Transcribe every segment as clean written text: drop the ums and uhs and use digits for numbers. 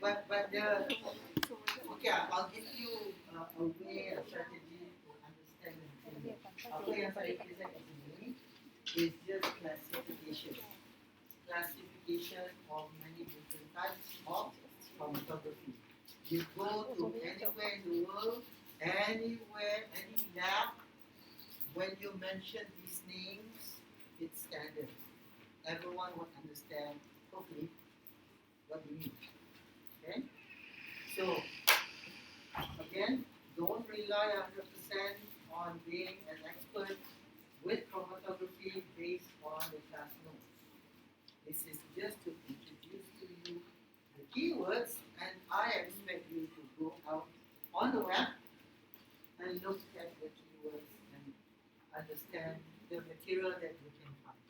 But okay, I'll give you a way, a strategy to understand and think. Apa yang saya present di sini is just classification. Classification of many different types of chromatography. You go to anywhere in the world, anywhere, any lab, when you mention these names, it's standard. Everyone will understand, hopefully, what you mean. Okay? So, again, don't rely 100% on being an expert with chromatography based on the class notes. This is just to introduce to you the keywords, and I expect you to go out on the web and look at the keywords and understand the material that you can find.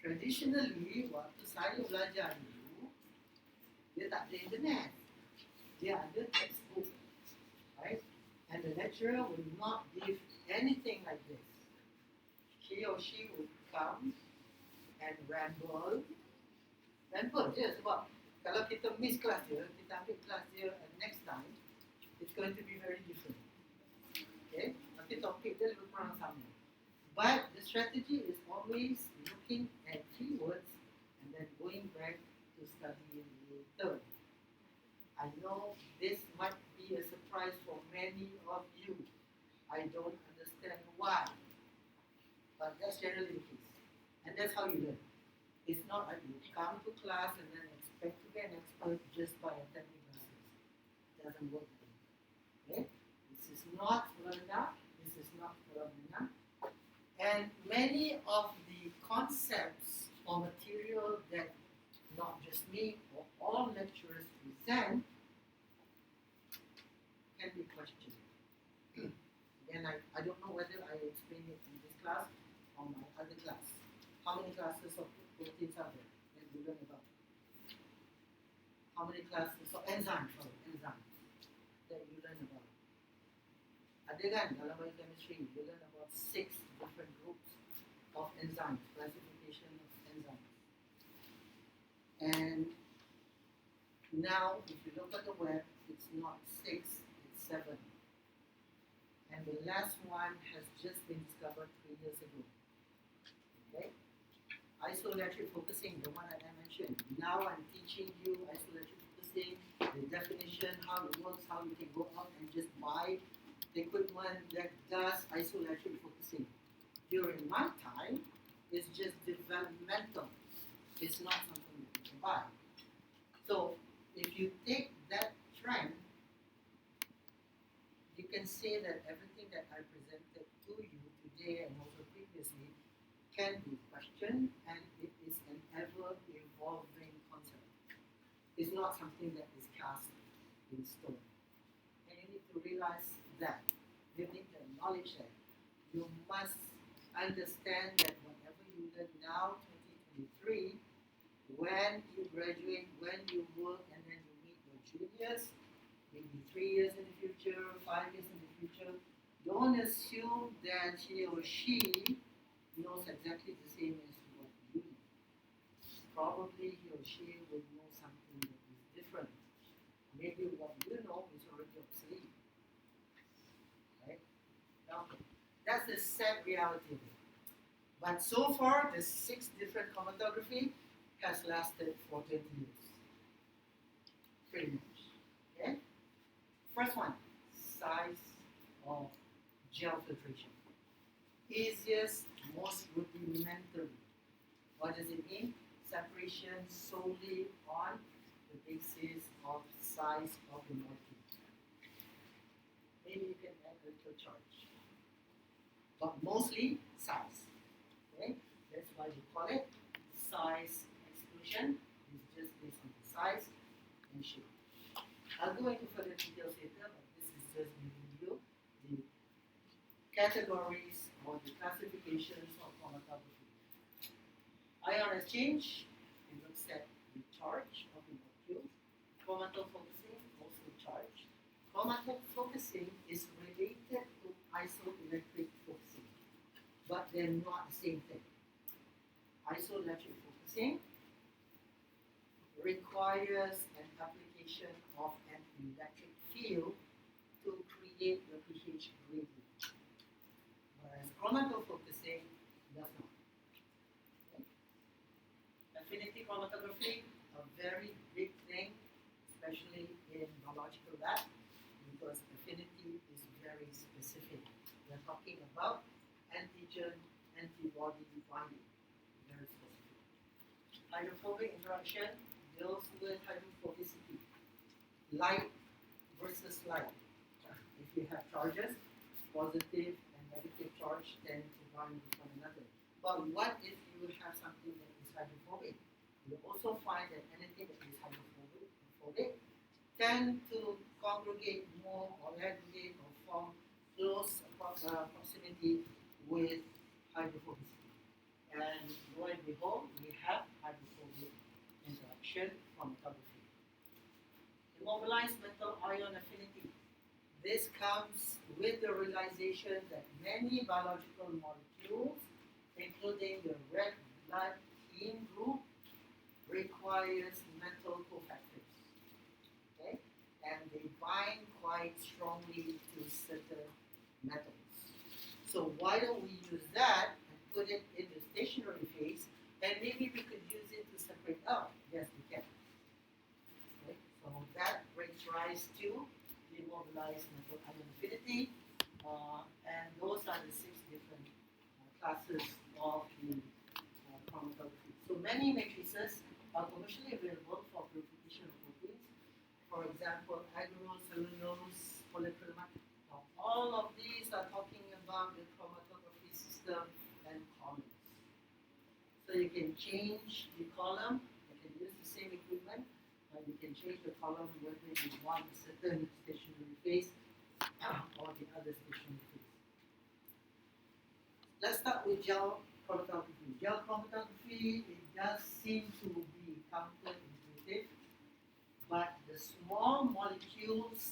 Traditionally, waktu saya belajar dulu, dia tak ada internet. Dia ada textbook, right? And the lecturer will not give anything like this. He or she would come and ramble je sebab kalau kita miss kelas dia, kita ambil kelas dia and next time, it's going to be very different. Okay? Nanti topik dia lebih kurang sama. But the strategy is always looking at keywords and then going back to studying later. I know this might be a surprise for many of you. I don't understand why. But that's generally the case. And that's how you learn. It's not like you come to class and then expect to be an expert just by attending classes. It doesn't work. Okay? This is not phenomena. This is not phenomena. And many of the concepts or material that not just me or all lecturers present can be questioned. And I don't know whether I explain it in this class or my other class. How many classes of proteins are there that you learn about? How many classes of enzymes that you learn about? Ada kan dalam biochemistry, you learn about 6 different groups of enzymes, classification of enzymes. And now, if you look at the web, it's not 6, it's 7. And the last one has just been discovered 3 years ago. Okay? Isoelectric focusing, the one that I mentioned. Now I'm teaching you isoelectric focusing, the definition, how it works, how you can go out and just buy the equipment that does isoelectric focusing. During my time, it's just developmental. It's not something that you can buy. So if you take that trend, you can say that everything that I presented to you today and also previously can be questioned, and it is an ever-evolving concept. It's not something that is cast in stone. And you need to realize that. You need to acknowledge that. You must understand that whatever you learn now, 2023, when you graduate, when you work, and then you meet your juniors, maybe 3 years in the future, 5 years in the future, don't assume that he or she knows exactly the same as what you know. Probably he or she will know something that is different. Maybe what you know is already obsolete. Right? Now, that's the sad reality of it. But so far, the 6 different chromatography has lasted for 20 years. Pretty much. Okay? First one, size of gel filtration. Easiest, most rudimentary. What does it mean? Separation solely on the basis of size of the molecule. Maybe you can add a little charge. But mostly size. Okay? That's why we call it size exclusion. It's just based on the size and shape. I'll go into further details later, but this is just giving you the categories or the classifications of chromatography. Ion exchange, it looks at the charge of the molecule. Chromatofocusing, also charge. Chromatofocusing is related to isoelectric focusing, but they're not the same thing. Isoelectric focusing requires an application of an electric field to create the pH gradient, whereas chromatofocusing does not. Okay? Affinity chromatography, a very big thing, especially in biological lab, because affinity is very specific. We're talking about antigen antibody binding, very specific. Hydrophobic interaction deals with hydrophobicity, light versus light. If you have charges, positive and negative charge tend to bind with one another. But what if you have something that is hydrophobic? You also find that anything that is hydrophobic tend to congregate more or aggregate or form close proximity with hydrophobicity. And lo and behold, we have hydrophobic interaction chromatography. Immobilized metal ion affinity. This comes with the realization that many biological molecules, including the red blood heme group, requires metal cofactors. Okay? And they bind quite strongly to certain metals. So why don't we use that and put it in the stationary phase, and maybe we could use it to separate out? Yes, we can. Okay? So that brings rise to the immobilized metal ion affinity, and those are the 6 different classes of the chromatography. So many matrices are commercially available for purification of proteins. For example, agarose, cellulose, polyacrylamide. Now, all of these are talking about the chromatography system and columns. So you can change the column, you can use the same equipment, but you can change the column whether you want a certain stationary phase or the other stationary phase. Let's start with gel chromatography. Gel chromatography, it does seem to be counterintuitive, but the small molecules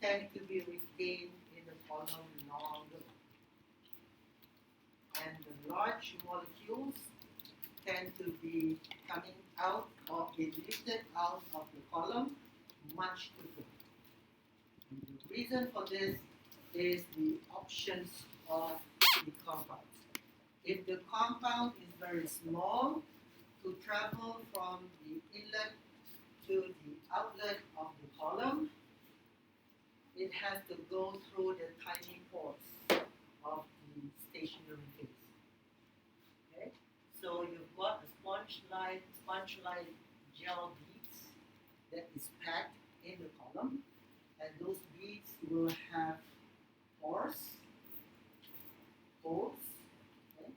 tend to be retained in the column longer. And the large molecules tend to be coming out or emitted out of the column much quicker. And the reason for this is the options of the compounds. If the compound is very small, to travel from the inlet to the outlet of the column, it has to go through the tiny pores of the stationary phase. Okay? So you've got a sponge-like gel beads that is packed in the column, and those beads will have pores, holes. Okay?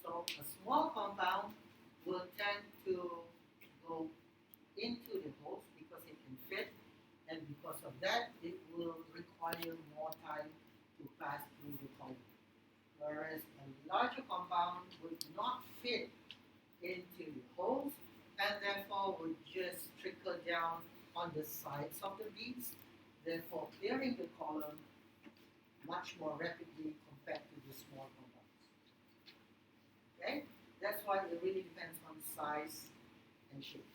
So a small compound will tend to go into the holes because it can fit, and because of that, it will require more time to pass through the column. Whereas a larger compound would not fit into the holes and therefore would just trickle down on the sides of the beads, therefore clearing the column much more rapidly compared to the small compounds. Okay? That's why it really depends on size and shape.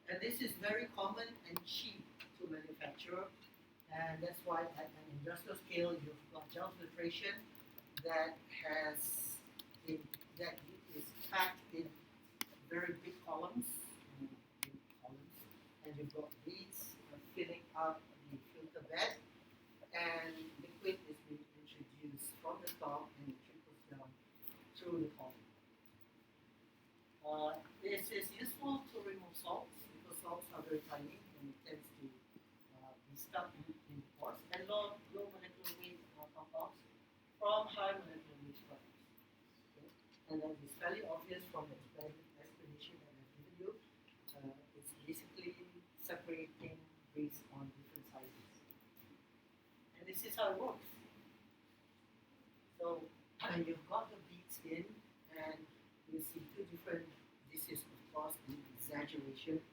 And this is very common and cheap to manufacture, and that's why at an industrial scale you've got gel filtration that is packed in very big columns, and you've got beads filling up the filter bed, and liquid is being introduced from the top and it trickles down through the column. This is useful to remove salts because salts are very tiny and it tends to be stuck in pores, and low molecular weight compounds from high molecular weight structures. Okay? And that is fairly obvious from the explanation that I've given you. It's basically separating based on different sizes. And this is how it works. So you've got the beads in, and you see two different. This is of course an exaggeration.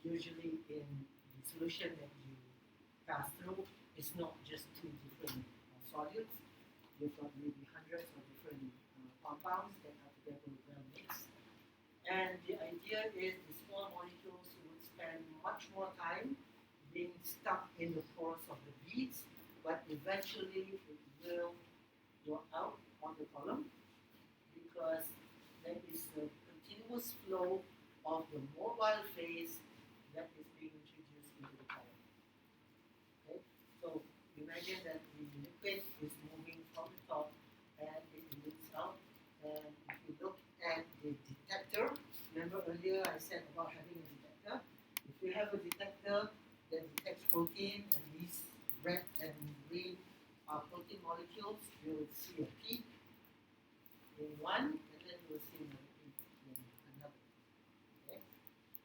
Usually in the solution that you pass through, it's not just two different solids. You've got maybe hundreds of different compounds that are together well mixed. And the idea is the small molecules would spend stuck in the pores of the beads, but eventually it will go out of the column because there is a continuous flow of the mobile phase that is being introduced into the column. Okay? So imagine that the liquid is moving from the top and it leaks out. And if you look at the detector, remember earlier I said about having a detector? If we have a detector that detects protein and these red and green protein molecules, you will see a peak in one and then you will see another peak in another. Okay?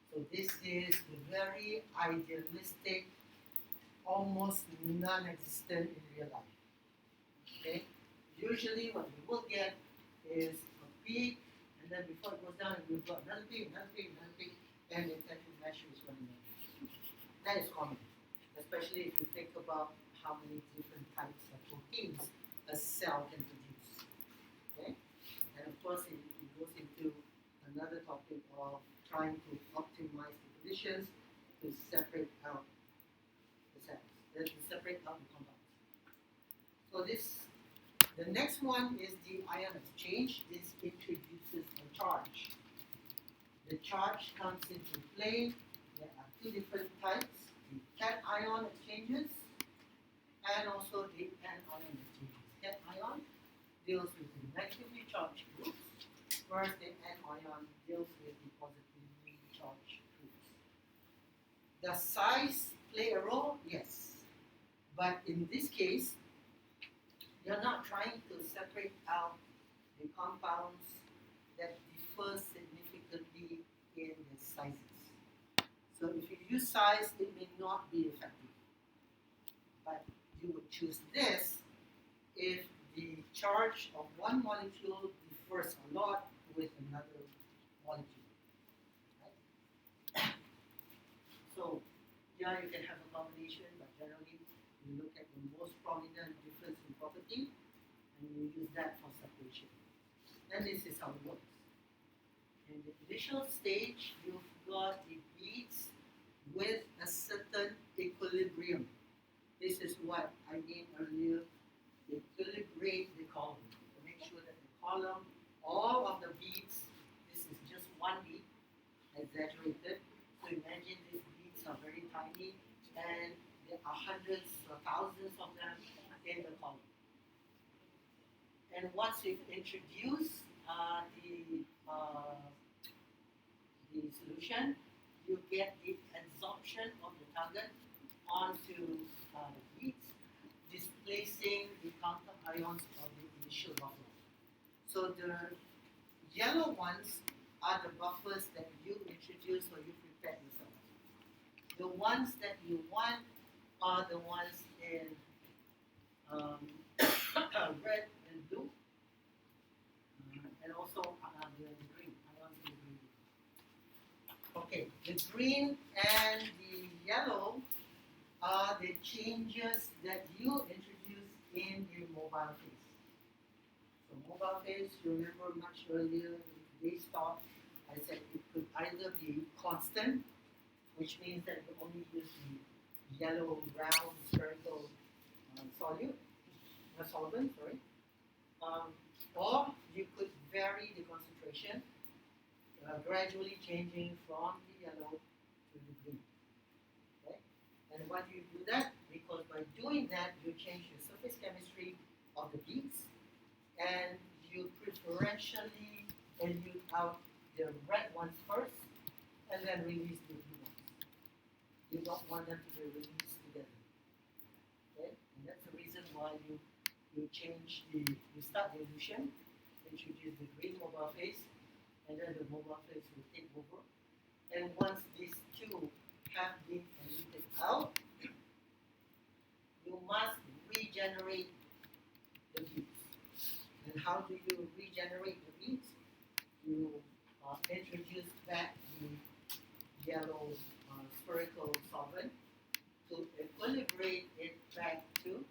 So this is the very idealistic, almost non-existent in real life. Okay? Usually what we will get is a peak, and then before it goes down, we've got another peak, another peak, another peak, and the tend to measures one another. That is common, especially if you think about how many different types of proteins a cell can produce. Okay? And of course, it goes into another topic of trying to optimize the conditions to separate out the cells, to separate out the compounds. So the next one is the ion exchange. This introduces a charge. The charge comes into play. There are two different types, the cation exchanges and also the anion exchanges. Cation deals with the negatively charged groups, whereas the anion deals with the positively charged groups. Does size play a role? Yes. But in this case, you're not trying to separate out the compounds that differ significantly in their sizes. So if you use size, it may not be effective. But you would choose this if the charge of one molecule differs a lot with another molecule. Right? So yeah, you can have a combination, but generally you look at the most prominent difference in property and you use that for separation. And this is how it works. In the initial stage, you've got the beads with a certain equilibrium. This is what I mean earlier, equilibrate the column. To make sure that the column, all of the beads, this is just one bead, exaggerated. So imagine these beads are very tiny and there are hundreds or thousands of them in the column. And once you've introduced the solution, you get the absorption of the target onto the beads, displacing the counter ions of the initial buffer. So the yellow ones are the buffers that you introduce or you prepare yourself. The ones that you want are the ones in red and blue, and also the green, ions in the green. Okay, the green and the yellow are the changes that you introduce in the mobile phase. So mobile phase, you remember much earlier in today's talk, I said it could either be constant, which means that you only use the yellow, round, spherical solvent, or you could vary the concentration, gradually changing from the yellow to the green. Okay? And why do you do that? Because by doing that, you change the surface chemistry of the beads, and you preferentially elute out the red ones first, and then release the blue ones. You don't want them to be released together. Okay? And that's the reason why you start the elution, introduce the green mobile phase, and then the mobile phase will take over. And once these two have been eluted out, you must regenerate the beads. And how do you regenerate the beads? You introduce back the yellow spherical solvent to equilibrate it back to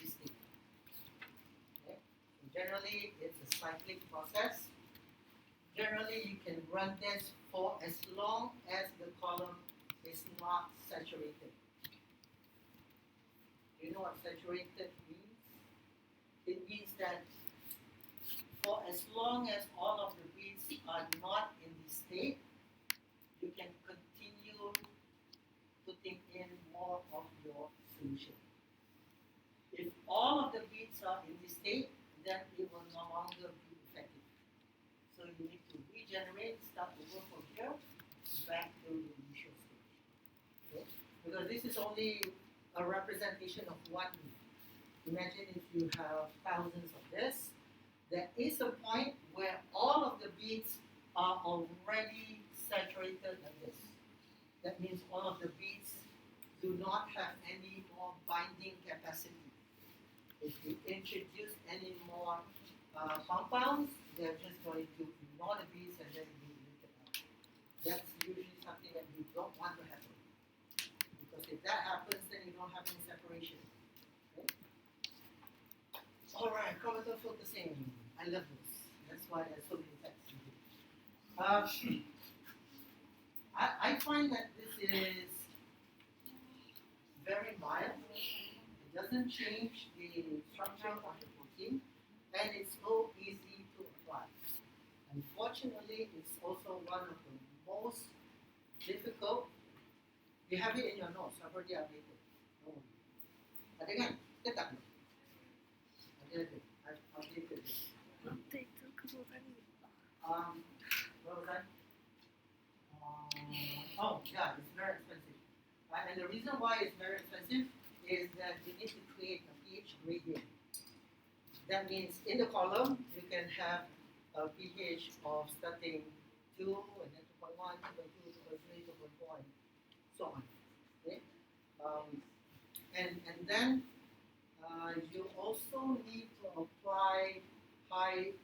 this state. Okay? So generally, it's a cyclic process. Generally, you can run this for as long as the column is not saturated. You know what saturated means? It means that for as long as all of the beads are not in this state, you can continue putting in more of your solution. If all of the beads are in this state, then it will no longer be effective. So you need to regenerate, start over from here, back to the initial stage. Okay? Because this is only a representation of one bead. Imagine if you have thousands of this, there is a point where all of the beads are already saturated like this. That means all of the beads do not have any more binding capacity. If you introduce any more compounds, they're just going to ignore the beads and then be lifted out. That's usually something that you don't want to happen. Because if that happens, then you don't have any separation. Okay? Alright, chromatin focusing. I love this. That's why there's so many types to do. I find that this is very mild. It doesn't change the structure of the protein, and it's so easy to apply. Unfortunately, it's also one of the most difficult. You have it in your nose. I've already updated. Don't worry. Ada kan? Tetap. Ada. I've updated it. What was that? Oh, yeah, it's very expensive. And the reason why it's very expensive is that you need to create a pH gradient. That means in the column, you can have a pH of starting 2, and then 2.1, 2.2, 2.3, 2.4, and so on. Okay? And then you also need to apply high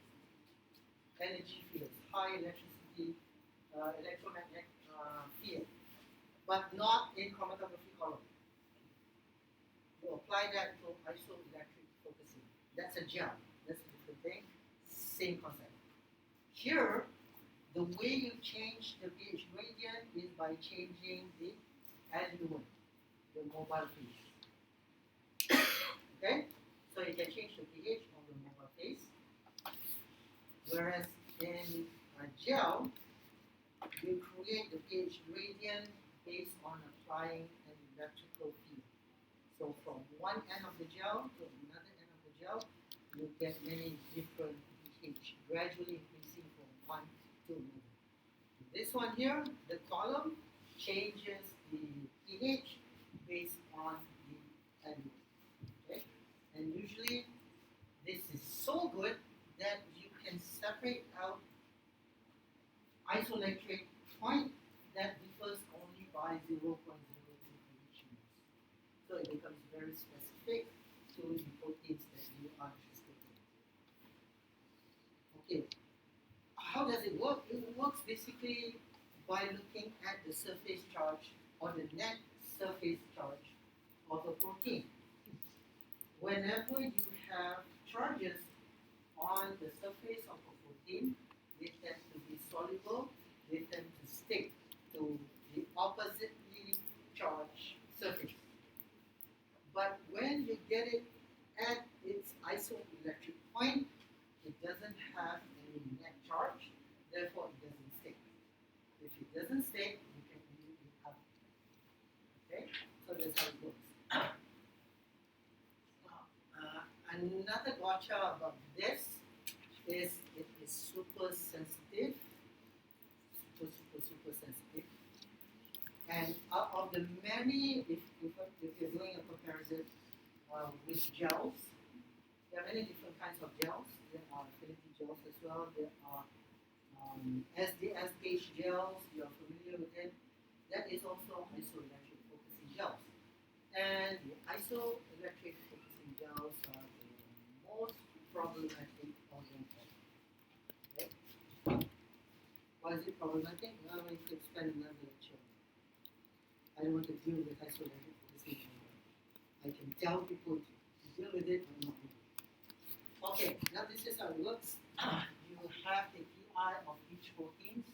energy fields, high electricity, electromagnetic field, but not in chromatography column. You apply that to isoelectric focusing. That's a gel. That's a different thing. Same concept. Here, the way you change the pH gradient is by changing the aluminum, the mobile phase. Okay? So you can change the pH of the mobile phase. Whereas in a gel, you create the pH gradient based on applying an electrical field. So from one end of the gel to another end of the gel, you get many different pH, gradually increasing from one to another. This one here, the column changes the pH based on the aluminum. Okay? And usually this is so good that you can separate out isoelectric point that differs only by 0.02 pH. So it becomes very specific to the proteins that you are interested in. Okay, how does it work? It works basically by looking at the surface charge or the net surface charge of a protein. Whenever you have charges on the surface of a protein, they tend to be soluble, they tend to stick to the oppositely charged surface. But when you get it at its isoelectric point, it doesn't have any net charge, therefore it doesn't stick. If it doesn't stick, you can remove it out. Okay? So that's how it works. Another gotcha about this is it is super sensitive, super sensitive. And out of the many, if you're doing a comparison with gels, there are many different kinds of gels. There are affinity gels as well. There are SDS-based gels. You're familiar with it. That is also isoelectric focusing gels. And the isoelectric focusing gels are the most problematic of them all. Okay? Why is it problematic? Well, we could spend another lecture. I don't want to deal with isoelectric focusing. I can tell people to deal with it or not with it. Okay, now this is how it works. You have the PI of each protein,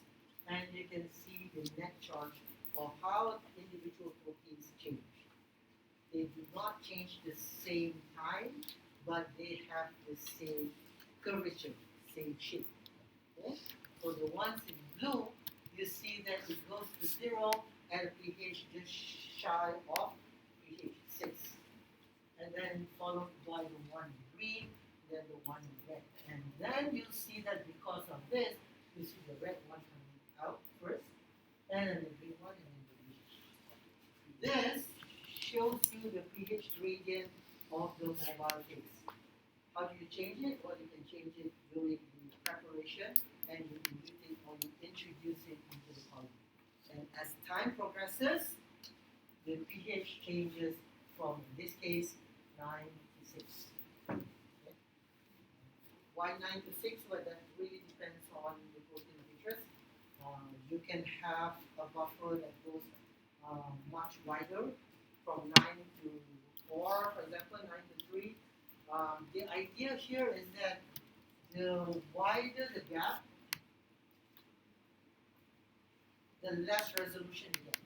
and you can see the net charge of how individual proteins change. they do not change the same time, but they have the same curvature, same shape. Okay? So the ones in blue, you see that it goes to 0 and pH just shy of pH 6. And then followed by the one in green, then the one in red. And then you see that because of this, you see the red one coming out first, and then the green one, and then the green. This shows you the pH gradient of the mobile phase. How do you change it? Well, you can change it during the preparation, and you can use it or you introduce it into the column. And as time progresses, the pH changes from, in this case, 9 to 6. Okay. Why 9 to 6? Well, that really depends on the protein of interest. You can have a buffer that goes much wider, from 9 to 4, for example, 9 to 3. The idea here is that the wider the gap, the less resolution you get.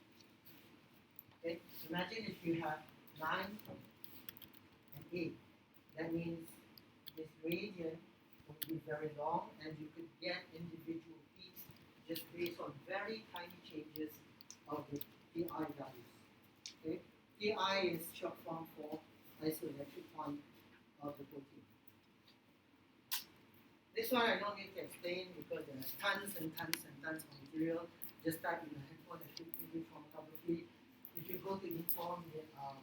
Okay? Imagine if you have 9 and 8. That means this gradient would be very long, and you could get individual peaks just based on very tiny changes of the PI values. Okay? PI is short form for isoelectric point of the protein. This one I don't need to explain because there are tons and tons and tons of material. Just type in a handphone and Acute Chromatography. If you go to Inform, there are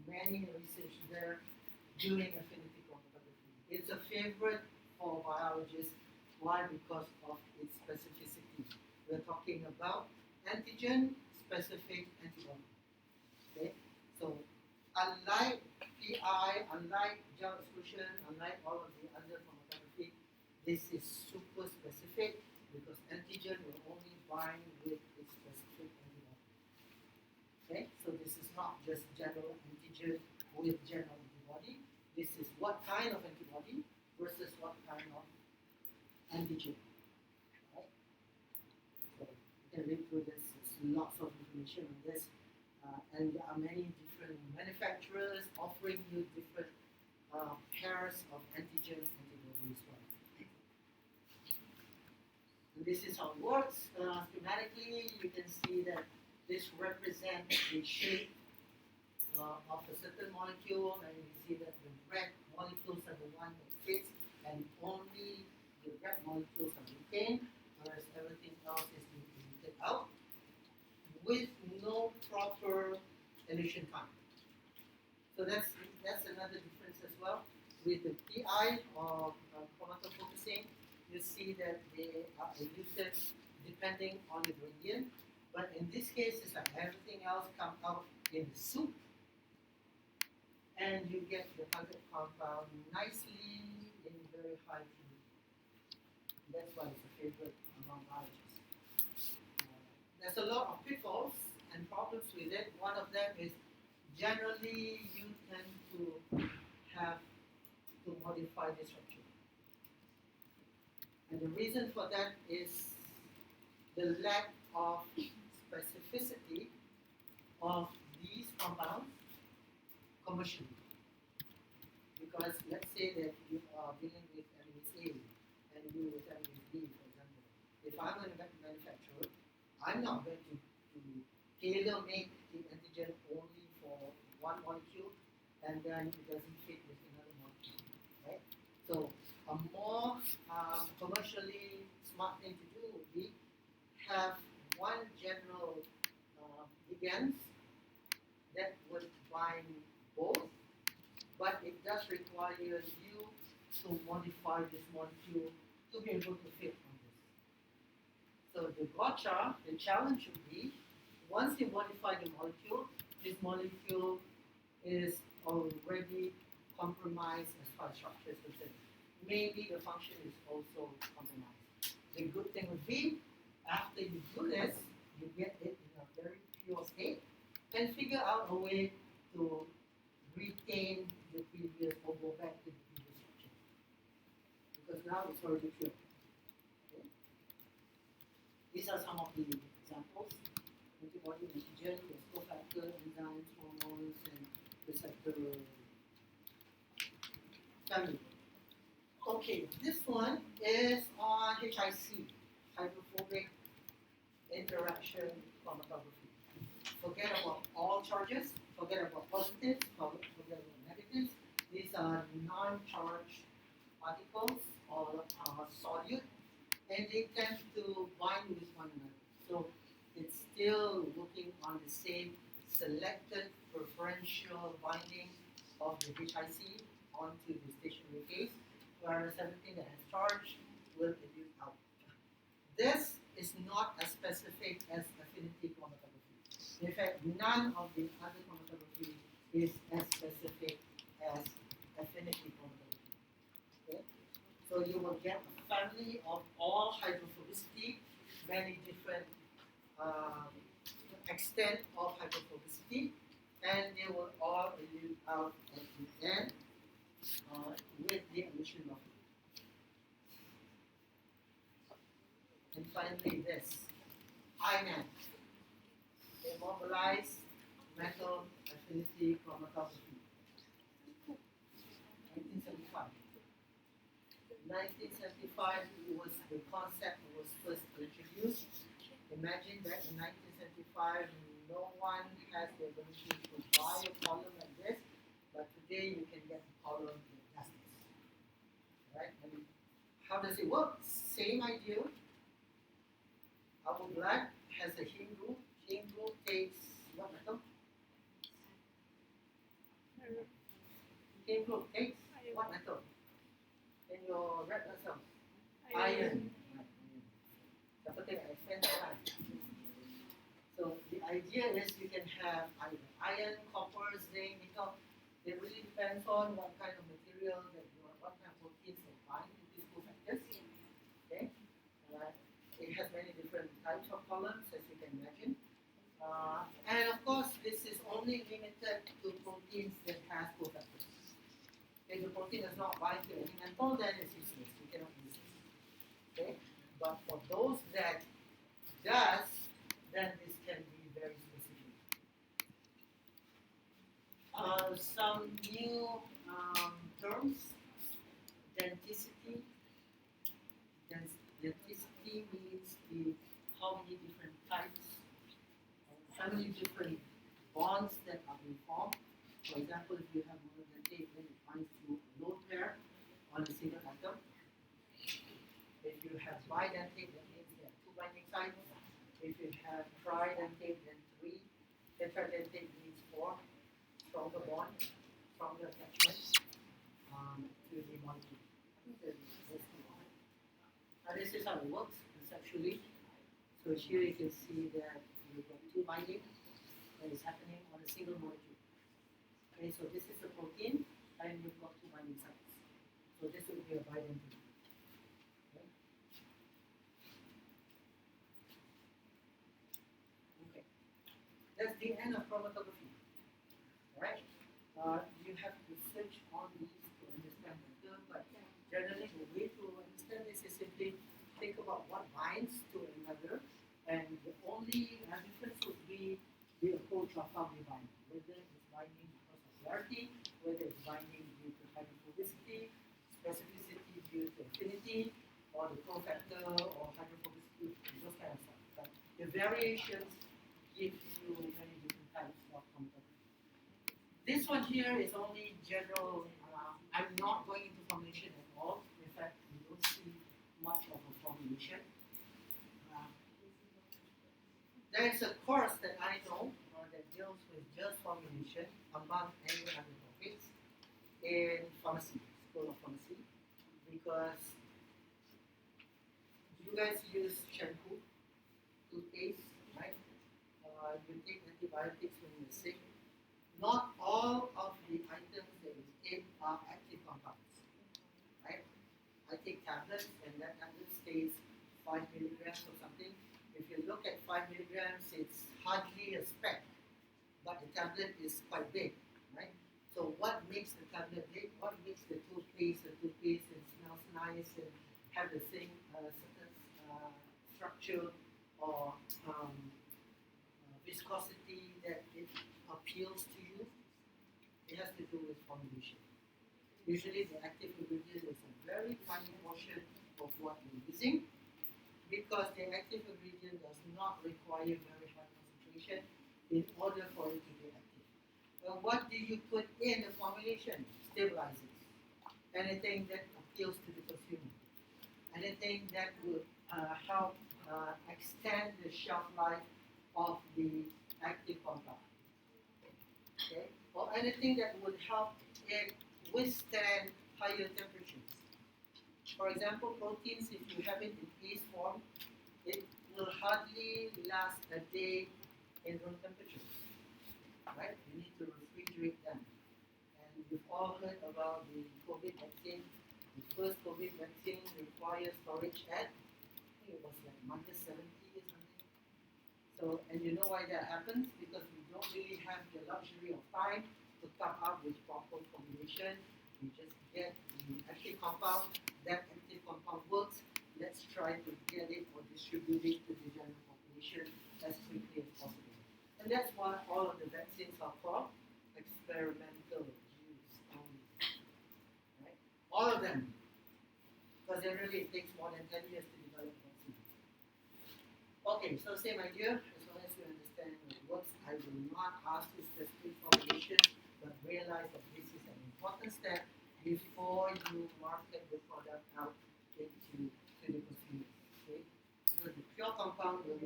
many research there doing affinity chromatography. It's a favorite for biologists. Why? Because of its specificity. We're talking about antigen-specific antibody. Okay? So, unlike PI, unlike gel exclusion, unlike all of the other chromatography, this is super specific because antigen will only bind with its specific antibody. Okay? So this is not just general antigen with general antibody. This is what kind of antibody versus what kind of antigen. Right? So you can read through this. There's lots of information on this. And there are many different manufacturers offering you different pairs of antigen antibody as well. And this is how it works. Schematically, you can see that this represents the shape of a certain molecule, and you see that the red molecules are the one that fits, and only the red molecules are retained, whereas everything else is deleted out with no proper elution time. So that's another difference as well. With the PI or chromatofocusing, you see that they are eluted depending on the gradient. But in this case, it's like everything else comes out in the soup, and you get the target compound nicely in very high purity. That's why it's a favorite among biologists. There's a lot of pitfalls and problems with it. One of them is generally you tend to have to modify the structure. And the reason for that is the lack of specificity of these compounds commercially. Because let's say that you are dealing with amylase A and you with amylase B, for example. If I'm a manufacturer, I'm not going to tailor make the antigen only for one molecule and then it doesn't fit with another molecule. Right? So a more commercially smart thing to do would be have one general ligand that would bind both, but it does require you to modify this molecule to be able to fit on this. So the gotcha, the challenge should be, once you modify the molecule, this molecule is already compromised as far as structure is concerned. Maybe the function is also compromised. The good thing would be, after you do this, you get it in a very pure state and figure out a way to retain the previous or go back to the previous structure. Because now it's already pure. Okay? These are some of the examples. Antibody, antigen, there's cofactor, enzymes, hormones, and family. Okay, this one is on HIC, hydrophobic interaction chromatography. Forget about all charges, forget about positives, forget about negatives. These are non-charged particles or solute, and they tend to bind with one another. So it's still working on the same selected preferential binding of the HIC onto the stationary case, whereas everything that has charge will reduce out. This is not as specific as affinity chromatography. In fact, none of the other chromatography is as specific as affinity chromatography. Okay? So you will get a family of all hydrophobicity, many different um, extent of hydrophobicity, and they will all yield out at the end with the emission of heat. And finally, this IMAN, immobilized metal affinity chromatography, 1975. 1975 was the concept that was first introduced. Imagine that in 1975, no one has the ability to buy a column like this, but today you can get a column in plastics. Right? And how does it work? Same idea. Our blood has a heme group. Heme group takes what metal? Heme group takes what metal? In your red blood cells? Iron. So the idea is you can have either iron, copper, zinc, nickel. It really depends on what kind of material that you are, what kind of proteins that bind to these cofactors. Okay, it has many different types of columns, as you can imagine. And of course, this is only limited to proteins that have cofactors. If the protein does not bind to any metal, then it's useless. You cannot use it. Okay, but for those that does, then this can be very specific. Some new terms: denticity. Denticity means the how many different types, how many different bonds that are being formed. For example, if you have monodentate, then it binds to a lone pair on a single atom. If you have bidentate, that means there are two binding sites. If you have tridentate, then three. Tetradentate means four. Stronger bond, stronger attachment to the molecule. And this is how it works conceptually. So here you can see that you've got two binding that is happening on a single molecule. Okay, so this is the protein, and you've got two binding sites. So this will be a bidentate. Okay, that's the end of chromatography. All right, you have to search on these to understand better, but generally the way to understand this is simply think about what binds to another, and the only difference would be the approach of how they bind, whether it's binding because of polarity, whether it's binding due to hydrophobicity, specificity due to affinity, or the cofactor or hydrophobicity, those kind of stuff. But the variations give you many different types of chromatography. This one here is only general. I'm not going into formulation at all. In fact, you don't see much of a formulation. There's a course that I know that deals with just formulation among any other topics in pharmacy, School of Pharmacy, because you guys use shampoo, toothpaste, right? You take antibiotics when you're sick. Not all of the items that you take are active compounds, right? I take tablets, and that tablet stays 5 milligrams or something. If you look at 5 milligrams, it's hardly a speck, but the tablet is quite big, right? So what makes the tablet big? What makes the toothpaste and smells nice and have the same certain structure or viscosity that it appeals to you? It has to do with formulation. Usually the active ingredient is a very tiny portion of what we're using because the active ingredient does not require very high concentration in order for it to be active. Well, what do you put in the formulation? Stabilizers. Anything that appeals to the consumer. Anything that would help extend the shelf life of the active compound. Okay? Or anything that would help it withstand higher temperatures. For example, proteins, if you have it in paste form, it will hardly last a day in room temperature. Right? You need to refrigerate them. And you've all heard about the COVID vaccine. The first COVID vaccine requires storage at, I think it was like -70 or something. So, and you know why that happens? Because we don't really have the luxury of time to come up with proper formulation. We just get the active compound. That active compound works. Let's try to get it or distribute it to the general population as quickly as possible. And that's why all of the vaccines are called experimental use only. Right? All of them. Because generally it takes more than 10 years to develop a vaccine. Okay, so same idea. As long as you understand what works, I will not ask you specific formulation, but realize that this is an important step before you market the product out into the consumer. Okay? Because the pure compound will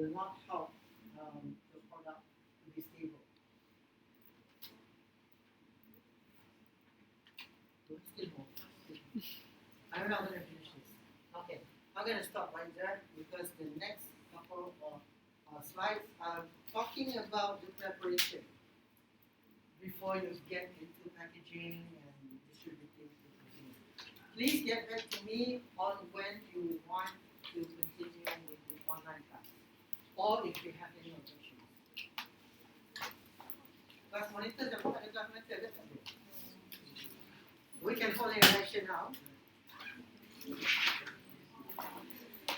not help the product to be stable. Still more. I'm not going to finish this. Okay, I'm going to stop right there because the next couple of slides are talking about the preparation before you get into packaging and distributing to consumers. Please get back to me on when you want to continue with the online class or if you have any objections. Class monitor, the class monitor, we can hold a lecture now.